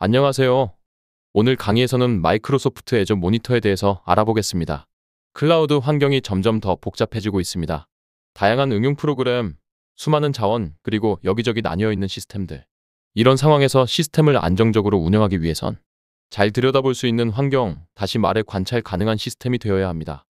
안녕하세요. 오늘 강의에서는 마이크로소프트 애저 모니터에 대해서 알아보겠습니다. 클라우드 환경이 점점 더 복잡해지고 있습니다. 다양한 응용 프로그램, 수많은 자원, 그리고 여기저기 나뉘어 있는 시스템들. 이런 상황에서 시스템을 안정적으로 운영하기 위해선 잘 들여다볼 수 있는 환경, 다시 말해 관찰 가능한 시스템이 되어야 합니다.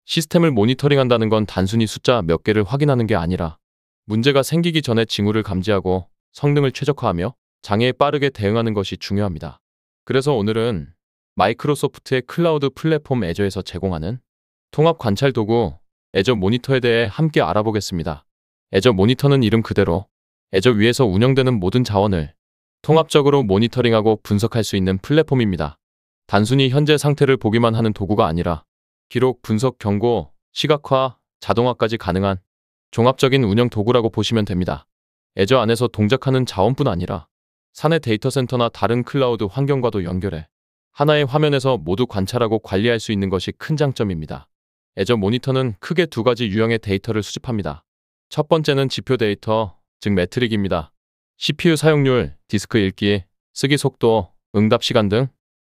시스템을 모니터링한다는 건 단순히 숫자 몇 개를 확인하는 게 아니라 문제가 생기기 전에 징후를 감지하고 성능을 최적화하며 장애에 빠르게 대응하는 것이 중요합니다. 그래서 오늘은 마이크로소프트의 클라우드 플랫폼 애저에서 제공하는 통합 관찰 도구 애저 모니터에 대해 함께 알아보겠습니다. 애저 모니터는 이름 그대로 애저 위에서 운영되는 모든 자원을 통합적으로 모니터링하고 분석할 수 있는 플랫폼입니다. 단순히 현재 상태를 보기만 하는 도구가 아니라 기록, 분석, 경고, 시각화, 자동화까지 가능한 종합적인 운영 도구라고 보시면 됩니다. 애저 안에서 동작하는 자원뿐 아니라 사내 데이터 센터나 다른 클라우드 환경과도 연결해 하나의 화면에서 모두 관찰하고 관리할 수 있는 것이 큰 장점입니다. 애저 모니터는 크게 두 가지 유형의 데이터를 수집합니다. 첫 번째는 지표 데이터, 즉 매트릭입니다. CPU 사용률, 디스크 읽기, 쓰기 속도, 응답 시간 등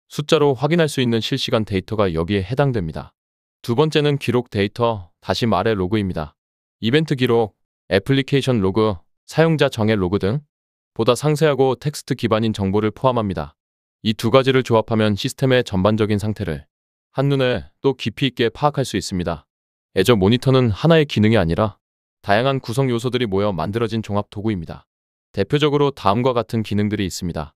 숫자로 확인할 수 있는 실시간 데이터가 여기에 해당됩니다. 두 번째는 기록 데이터, 다시 말해 로그입니다. 이벤트 기록, 애플리케이션 로그, 사용자 정의 로그 등 보다 상세하고 텍스트 기반인 정보를 포함합니다. 이 두 가지를 조합하면 시스템의 전반적인 상태를 한눈에 또 깊이 있게 파악할 수 있습니다. 애저 모니터는 하나의 기능이 아니라 다양한 구성 요소들이 모여 만들어진 종합 도구입니다. 대표적으로 다음과 같은 기능들이 있습니다.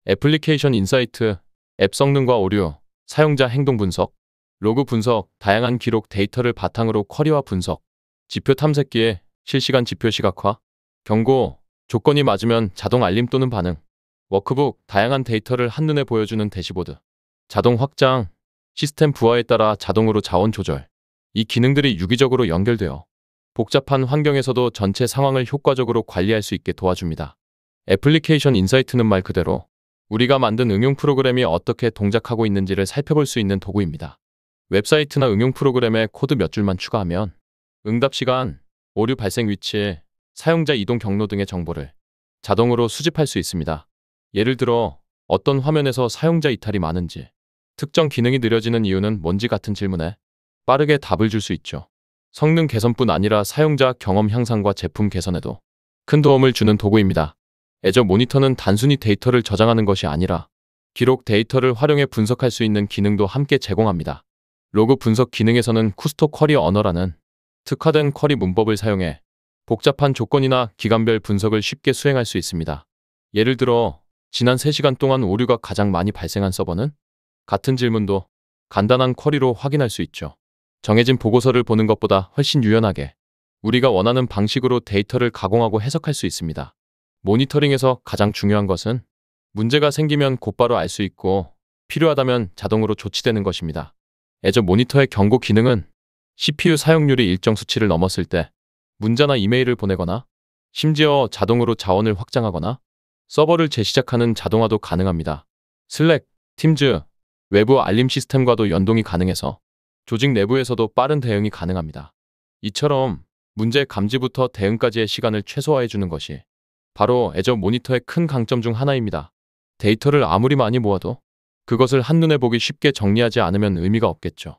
애플리케이션 인사이트, 앱 성능과 오류, 사용자 행동 분석, 로그 분석, 다양한 기록 데이터를 바탕으로 쿼리와 분석, 지표 탐색기에 실시간 지표 시각화, 경고, 조건이 맞으면 자동 알림 또는 반응, 워크북, 다양한 데이터를 한눈에 보여주는 대시보드, 자동 확장, 시스템 부하에 따라 자동으로 자원 조절. 이 기능들이 유기적으로 연결되어 복잡한 환경에서도 전체 상황을 효과적으로 관리할 수 있게 도와줍니다. 애플리케이션 인사이트는 말 그대로 우리가 만든 응용 프로그램이 어떻게 동작하고 있는지를 살펴볼 수 있는 도구입니다. 웹사이트나 응용 프로그램에 코드 몇 줄만 추가하면 응답 시간, 오류 발생 위치, 사용자 이동 경로 등의 정보를 자동으로 수집할 수 있습니다. 예를 들어 어떤 화면에서 사용자 이탈이 많은지, 특정 기능이 느려지는 이유는 뭔지 같은 질문에 빠르게 답을 줄 수 있죠. 성능 개선뿐 아니라 사용자 경험 향상과 제품 개선에도 큰 도움을 주는 도구입니다. 애저 모니터는 단순히 데이터를 저장하는 것이 아니라 기록 데이터를 활용해 분석할 수 있는 기능도 함께 제공합니다. 로그 분석 기능에서는 쿠스토 쿼리 언어라는 특화된 쿼리 문법을 사용해 복잡한 조건이나 기간별 분석을 쉽게 수행할 수 있습니다. 예를 들어 지난 3시간 동안 오류가 가장 많이 발생한 서버는? 같은 질문도 간단한 쿼리로 확인할 수 있죠. 정해진 보고서를 보는 것보다 훨씬 유연하게 우리가 원하는 방식으로 데이터를 가공하고 해석할 수 있습니다. 모니터링에서 가장 중요한 것은 문제가 생기면 곧바로 알 수 있고 필요하다면 자동으로 조치되는 것입니다. 애저 모니터의 경고 기능은 CPU 사용률이 일정 수치를 넘었을 때 문자나 이메일을 보내거나 심지어 자동으로 자원을 확장하거나 서버를 재시작하는 자동화도 가능합니다. 슬랙, 팀즈, 외부 알림 시스템과도 연동이 가능해서 조직 내부에서도 빠른 대응이 가능합니다. 이처럼 문제 감지부터 대응까지의 시간을 최소화해주는 것이 바로 애저 모니터의 큰 강점 중 하나입니다. 데이터를 아무리 많이 모아도 그것을 한눈에 보기 쉽게 정리하지 않으면 의미가 없겠죠.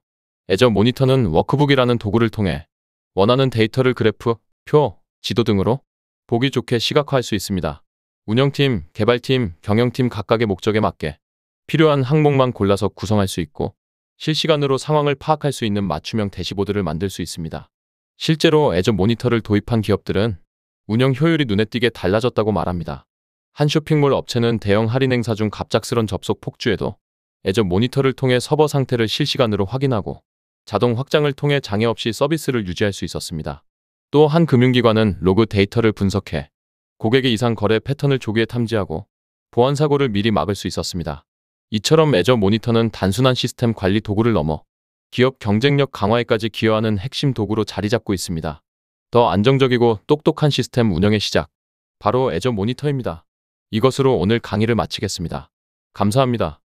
애저 모니터는 워크북이라는 도구를 통해 원하는 데이터를 그래프, 표, 지도 등으로 보기 좋게 시각화할 수 있습니다. 운영팀, 개발팀, 경영팀 각각의 목적에 맞게 필요한 항목만 골라서 구성할 수 있고 실시간으로 상황을 파악할 수 있는 맞춤형 대시보드를 만들 수 있습니다. 실제로 애저 모니터를 도입한 기업들은 운영 효율이 눈에 띄게 달라졌다고 말합니다. 한 쇼핑몰 업체는 대형 할인 행사 중 갑작스런 접속 폭주에도 애저 모니터를 통해 서버 상태를 실시간으로 확인하고 자동 확장을 통해 장애 없이 서비스를 유지할 수 있었습니다. 또 한 금융기관은 로그 데이터를 분석해 고객의 이상 거래 패턴을 조기에 탐지하고 보안 사고를 미리 막을 수 있었습니다. 이처럼 애저 모니터는 단순한 시스템 관리 도구를 넘어 기업 경쟁력 강화에까지 기여하는 핵심 도구로 자리 잡고 있습니다. 더 안정적이고 똑똑한 시스템 운영의 시작, 바로 애저 모니터입니다. 이것으로 오늘 강의를 마치겠습니다. 감사합니다.